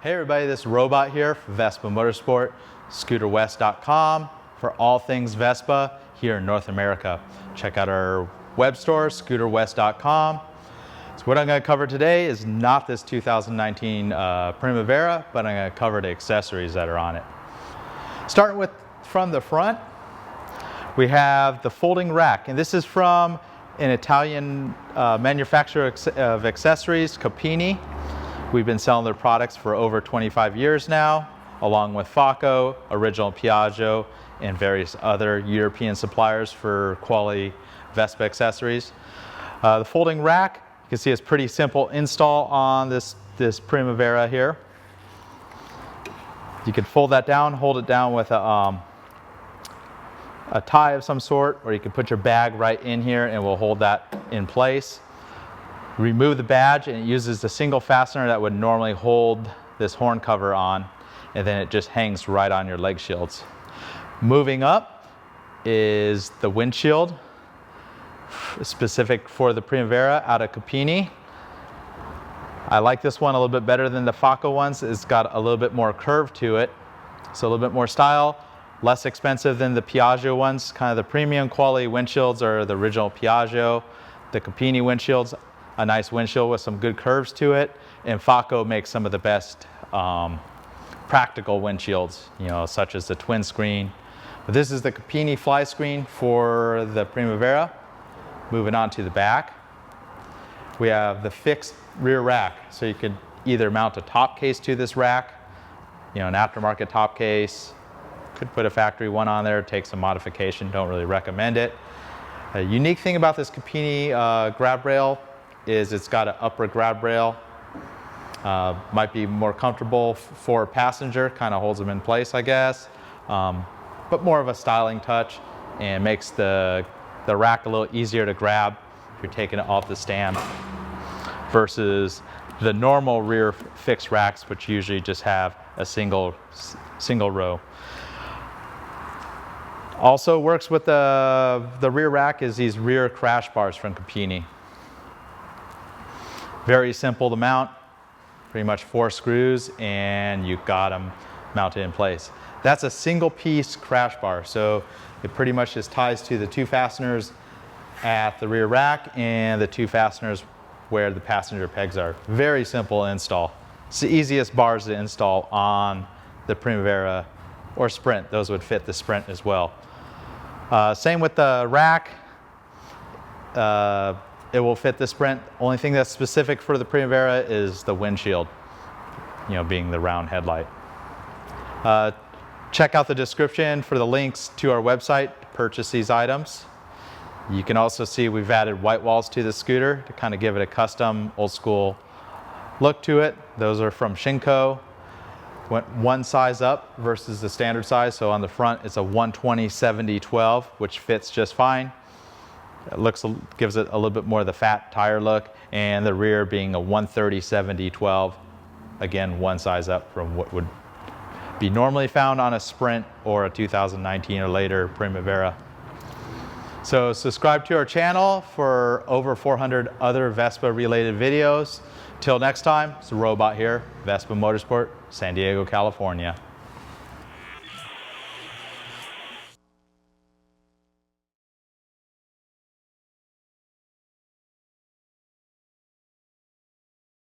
Hey everybody, this is Robot here for Vespa Motorsport, scooterwest.com for all things Vespa here in North America. Check out our web store, scooterwest.com. So what I'm going to cover today is not this 2019 Primavera, but I'm going to cover the accessories that are on it. Starting with from the front, we have the folding rack, and this is from an Italian manufacturer of accessories, Cuppini. We've been selling their products for over 25 years now, along with Facco, Original Piaggio, and various other European suppliers for quality Vespa accessories. The folding rack, you can see it's pretty simple install on this Primavera here. You can fold that down, hold it down with a tie of some sort, or you can put your bag right in here and we'll hold that in place. Remove the badge and it uses the single fastener that would normally hold this horn cover on, and then it just hangs right on your leg shields. Moving up is the windshield, specific for the Primavera out of Cuppini. I like this one a little bit better than the Facco ones. It's got a little bit more curve to it, so a little bit more style, less expensive than the Piaggio ones. Kind of the premium quality windshields are the Original Piaggio, the Cuppini windshields. A nice windshield with some good curves to it, and Facco makes some of the best practical windshields, such as the twin screen. But this is the Cuppini fly screen for the Primavera. Moving on to the back, we have the fixed rear rack, so you could either mount a top case to this rack, an aftermarket top case. Could put a factory one on there, take some modification. Don't really recommend it. A unique thing about this Cuppini grab rail is it's got an upper grab rail. Might be more comfortable for a passenger, kind of holds them in place, I guess. But more of a styling touch and makes the rack a little easier to grab if you're taking it off the stand versus the normal rear fixed racks, which usually just have a single row. Also works with the rear rack is these rear crash bars from Cuppini. Very simple to mount, pretty much 4 screws and you've got them mounted in place. That's a single piece crash bar, so it pretty much just ties to the 2 fasteners at the rear rack and the 2 fasteners where the passenger pegs are. Very simple install. It's the easiest bars to install on the Primavera or Sprint. Those would fit the Sprint as well. Same with the rack. It will fit the Sprint. Only thing that's specific for the Primavera is the windshield, being the round headlight. Check out the description for the links to our website to purchase these items. You can also see we've added white walls to the scooter to kind of give it a custom old school look to it. Those are from Shinko. Went 1 size up versus the standard size. So on the front it's a 120/70/12, which fits just fine. It gives it a little bit more of the fat tire look, and the rear being a 130/70/12, again 1 size up from what would be normally found on a Sprint or a 2019 or later Primavera. So subscribe to our channel for over 400 other Vespa related videos. Till next time, it's the Robot here, Vespa Motorsport, San Diego, California.